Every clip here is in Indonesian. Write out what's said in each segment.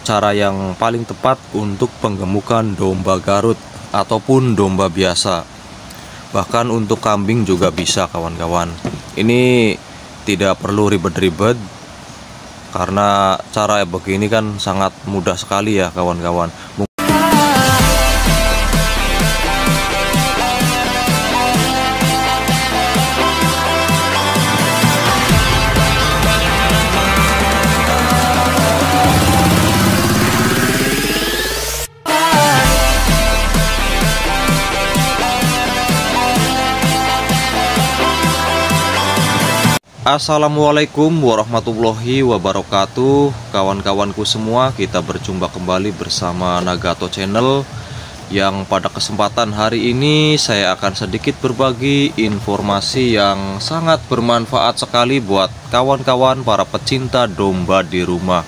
cara yang paling tepat untuk penggemukan domba Garut ataupun domba biasa. Bahkan untuk kambing juga bisa kawan-kawan. Ini tidak perlu ribet-ribet, karena cara begini kan sangat mudah sekali ya kawan-kawan. Assalamualaikum warahmatullahi wabarakatuh. Kawan-kawanku semua, kita berjumpa kembali bersama Nagato Channel, yang pada kesempatan hari ini saya akan sedikit berbagi informasi yang sangat bermanfaat sekali buat kawan-kawan para pecinta domba di rumah.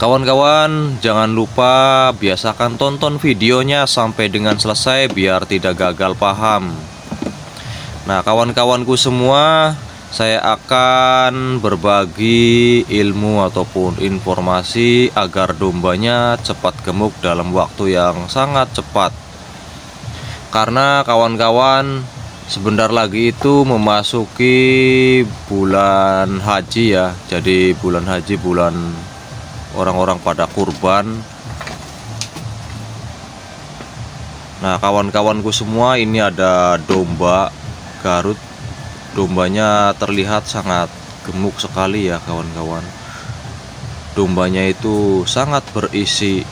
Kawan-kawan, jangan lupa biasakan tonton videonya sampai dengan selesai biar tidak gagal paham. Nah, kawan-kawanku semua, saya akan berbagi ilmu ataupun informasi agar dombanya cepat gemuk dalam waktu yang sangat cepat. Karena kawan-kawan, sebentar lagi itu memasuki bulan haji ya. Jadi bulan haji, bulan orang-orang pada kurban. Nah, kawan-kawanku semua, ini ada domba Garut. Dombanya terlihat sangat gemuk sekali ya kawan-kawan. Dombanya itu sangat berisi.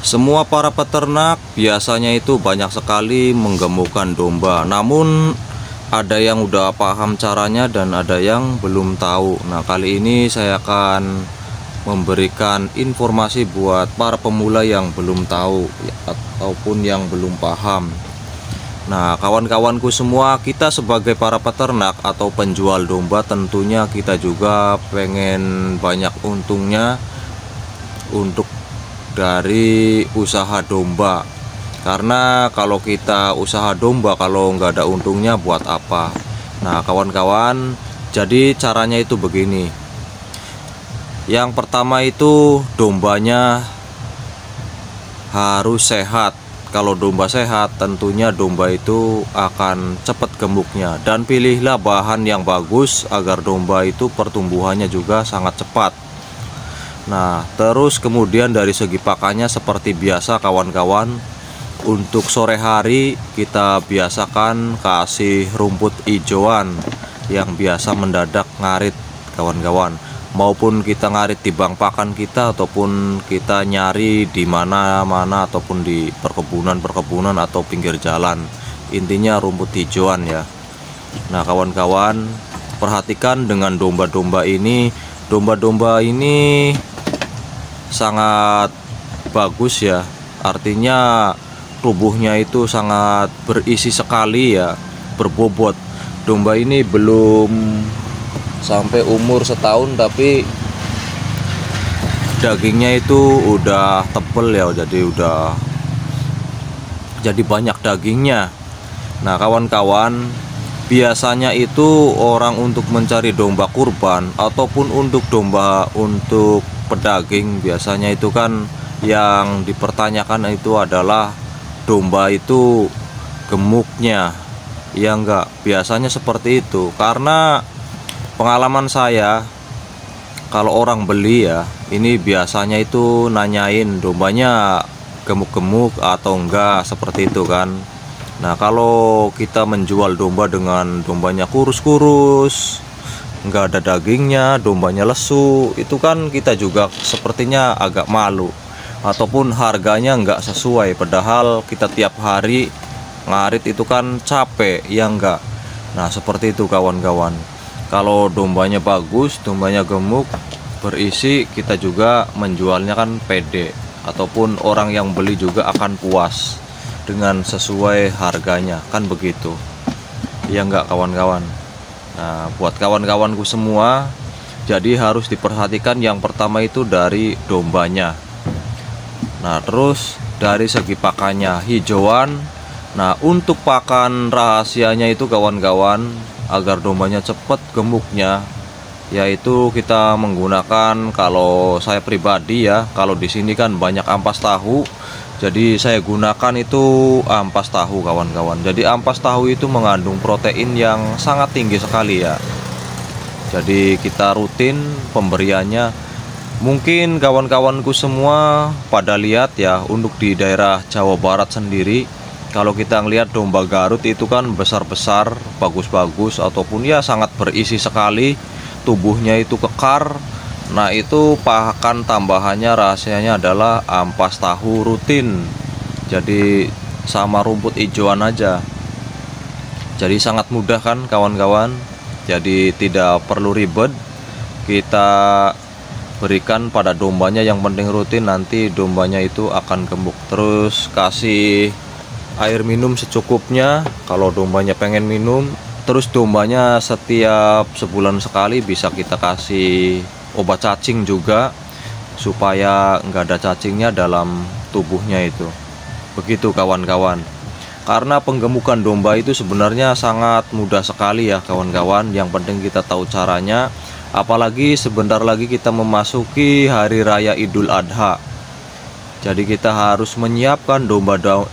Semua para peternak biasanya itu banyak sekali menggemukkan domba, namun ada yang udah paham caranya dan ada yang belum tahu. Nah, kali ini saya akan memberikan informasi buat para pemula yang belum tahu ataupun yang belum paham. Nah, kawan-kawanku semua, kita sebagai para peternak atau penjual domba tentunya kita juga pengen banyak untungnya untuk dari usaha domba. Karena kalau kita usaha domba, kalau nggak ada untungnya buat apa? Nah, kawan-kawan, jadi caranya itu begini. Yang pertama itu dombanya harus sehat. Kalau domba sehat, tentunya domba itu akan cepat gemuknya. Dan pilihlah bahan yang bagus agar domba itu pertumbuhannya juga sangat cepat. Nah, terus kemudian dari segi pakannya seperti biasa kawan-kawan. Untuk sore hari kita biasakan kasih rumput hijauan yang biasa mendadak ngarit kawan-kawan. Maupun kita ngarit di bank pakan kita, ataupun kita nyari di mana-mana ataupun di perkebunan atau pinggir jalan. Intinya rumput hijauan ya. Nah, kawan-kawan, perhatikan dengan domba-domba ini. Domba-domba ini sangat bagus ya. Artinya tubuhnya itu sangat berisi sekali ya, berbobot. Domba ini belum sampai umur setahun tapi dagingnya itu udah tebel ya, jadi banyak dagingnya. Nah, kawan-kawan, biasanya itu orang untuk mencari domba kurban ataupun untuk domba untuk pedaging, biasanya itu kan yang dipertanyakan itu adalah domba itu gemuknya. Ya enggak, biasanya seperti itu. Karena pengalaman saya, kalau orang beli ya, ini biasanya itu nanyain dombanya gemuk-gemuk atau enggak, seperti itu kan. Nah, kalau kita menjual domba dengan dombanya kurus-kurus, enggak ada dagingnya, dombanya lesu, itu kan kita juga sepertinya agak malu. Ataupun harganya enggak sesuai, padahal kita tiap hari ngarit itu kan capek, ya enggak. Nah, seperti itu kawan-kawan. Kalau dombanya bagus, dombanya gemuk, berisi, kita juga menjualnya kan pede, ataupun orang yang beli juga akan puas dengan sesuai harganya, kan begitu. Ya enggak kawan-kawan. Nah, buat kawan-kawanku semua, jadi harus diperhatikan yang pertama itu dari dombanya. Nah, terus dari segi pakannya hijauan. Nah, untuk pakan rahasianya itu kawan-kawan, agar dombanya cepat gemuknya, yaitu kita menggunakan, kalau saya pribadi ya, kalau di sini kan banyak ampas tahu, jadi saya gunakan itu ampas tahu kawan-kawan. Jadi ampas tahu itu mengandung protein yang sangat tinggi sekali ya. Jadi kita rutin pemberiannya. Mungkin kawan-kawanku semua pada lihat ya, untuk di daerah Jawa Barat sendiri, kalau kita ngelihat domba Garut itu kan besar-besar, bagus-bagus, ataupun ya sangat berisi sekali, tubuhnya itu kekar. Nah, itu pakan tambahannya rahasianya adalah ampas tahu rutin. Jadi sama rumput hijauan aja. Jadi sangat mudah kan kawan-kawan. Jadi tidak perlu ribet, kita berikan pada dombanya, yang penting rutin, nanti dombanya itu akan gemuk. Terus kasih air minum secukupnya kalau dombanya pengen minum. Terus dombanya setiap sebulan sekali bisa kita kasih obat cacing juga, supaya nggak ada cacingnya dalam tubuhnya itu. Begitu kawan-kawan. Karena penggemukan domba itu sebenarnya sangat mudah sekali ya kawan-kawan. Yang penting kita tahu caranya. Apalagi sebentar lagi kita memasuki hari raya Idul Adha. Jadi kita harus menyiapkan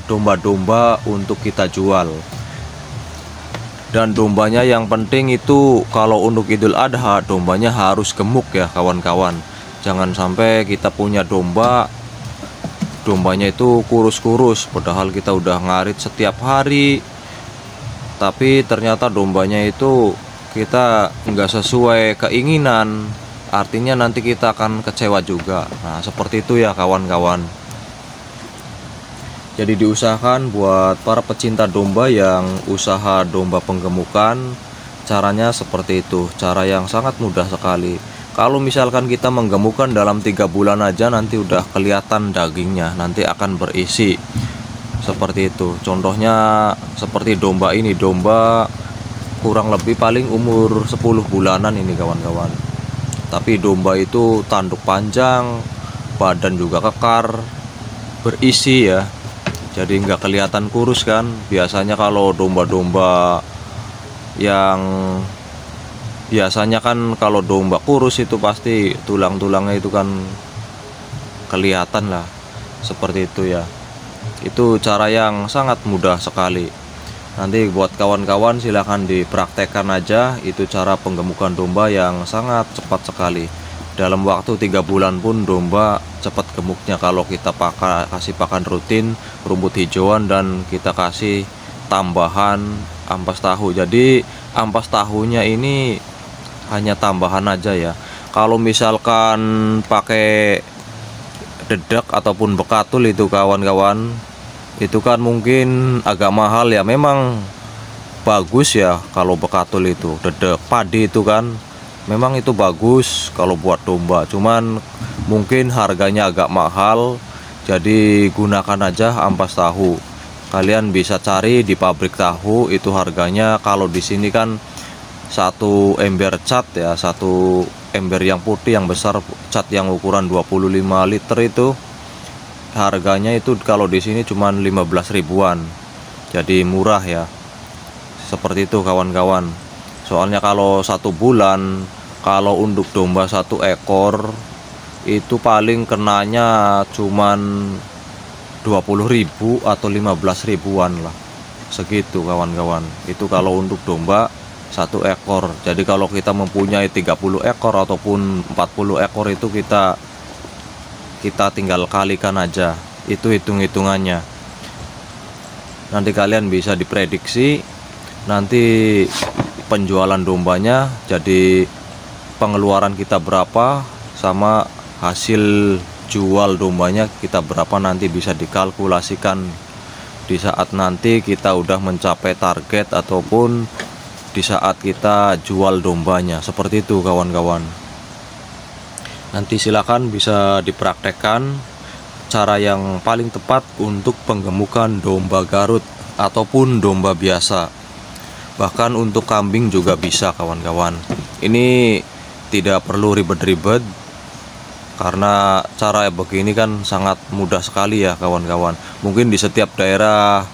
domba-domba untuk kita jual. Dan dombanya yang penting itu, kalau untuk Idul Adha dombanya harus gemuk ya kawan-kawan. Jangan sampai kita punya dombanya itu kurus-kurus, padahal kita udah ngarit setiap hari, tapi ternyata dombanya itu kita nggak sesuai keinginan, artinya nanti kita akan kecewa juga. Nah, seperti itu ya kawan-kawan. Jadi diusahakan buat para pecinta domba yang usaha domba penggemukan, caranya seperti itu, cara yang sangat mudah sekali. Kalau misalkan kita menggemukkan dalam 3 bulan aja, nanti udah kelihatan dagingnya, nanti akan berisi seperti itu. Contohnya seperti domba ini, domba kurang lebih paling umur 10 bulanan ini kawan-kawan. Tapi domba itu tanduk panjang, badan juga kekar, berisi ya. Jadi nggak kelihatan kurus kan. Biasanya kalau domba-domba yang biasanya kan, kalau domba kurus itu pasti tulang-tulangnya itu kan kelihatan lah, seperti itu ya. Itu cara yang sangat mudah sekali. Nanti buat kawan-kawan silahkan dipraktekkan aja. Itu cara penggemukan domba yang sangat cepat sekali. Dalam waktu 3 bulan pun domba cepat gemuknya, kalau kita kasih pakan rutin, rumput hijauan, dan kita kasih tambahan ampas tahu. Jadi ampas tahunya ini hanya tambahan aja ya. Kalau misalkan pakai dedak ataupun bekatul itu kawan-kawan, itu kan mungkin agak mahal ya. Memang bagus ya kalau bekatul itu, dedak padi itu kan memang itu bagus kalau buat domba, cuman mungkin harganya agak mahal. Jadi gunakan aja ampas tahu. Kalian bisa cari di pabrik tahu, itu harganya kalau di sini kan satu ember cat ya, satu ember yang putih yang besar, cat yang ukuran 25 liter itu harganya itu kalau di sini cuman 15 ribuan. Jadi murah ya. Seperti itu kawan-kawan. Soalnya kalau 1 bulan, kalau untuk domba 1 ekor itu paling kenanya cuman 20.000 atau 15 ribuan lah, segitu kawan-kawan. Itu kalau untuk domba 1 ekor. Jadi kalau kita mempunyai 30 ekor ataupun 40 ekor itu kita tinggal kalikan aja, itu hitung-hitungannya. Nanti kalian bisa diprediksi nanti penjualan dombanya, jadi pengeluaran kita berapa sama hasil jual dombanya kita berapa, nanti bisa dikalkulasikan di saat nanti kita udah mencapai target ataupun di saat kita jual dombanya. Seperti itu kawan-kawan. Nanti silakan bisa dipraktekkan cara yang paling tepat untuk penggemukan domba Garut ataupun domba biasa. Bahkan untuk kambing juga bisa kawan-kawan. Ini tidak perlu ribet-ribet, karena cara begini kan sangat mudah sekali ya kawan-kawan. Mungkin di setiap daerah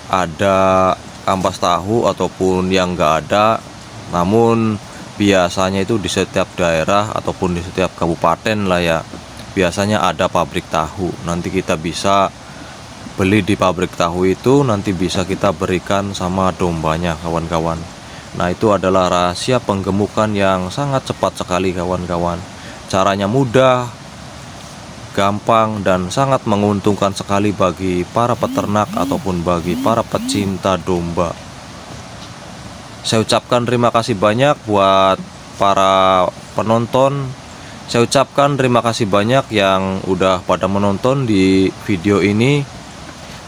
ada ampas tahu ataupun yang enggak ada, namun biasanya itu di setiap daerah ataupun di setiap kabupaten lah ya, biasanya ada pabrik tahu. Nanti kita bisa beli di pabrik tahu itu, nanti bisa kita berikan sama dombanya kawan-kawan. Nah, itu adalah rahasia penggemukan yang sangat cepat sekali kawan-kawan. Caranya mudah, gampang, dan sangat menguntungkan sekali bagi para peternak ataupun bagi para pecinta domba. Saya ucapkan terima kasih banyak buat para penonton. Saya ucapkan terima kasih banyak yang udah pada menonton di video ini.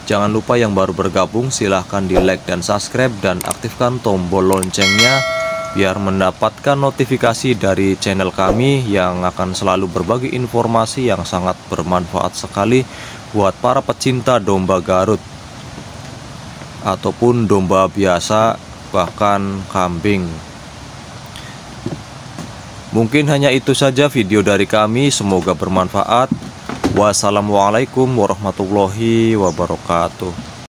Jangan lupa yang baru bergabung silahkan di like dan subscribe dan aktifkan tombol loncengnya biar mendapatkan notifikasi dari channel kami yang akan selalu berbagi informasi yang sangat bermanfaat sekali buat para pecinta domba Garut ataupun domba biasa, bahkan kambing. Mungkin hanya itu saja video dari kami, semoga bermanfaat. Wassalamualaikum warahmatullahi wabarakatuh.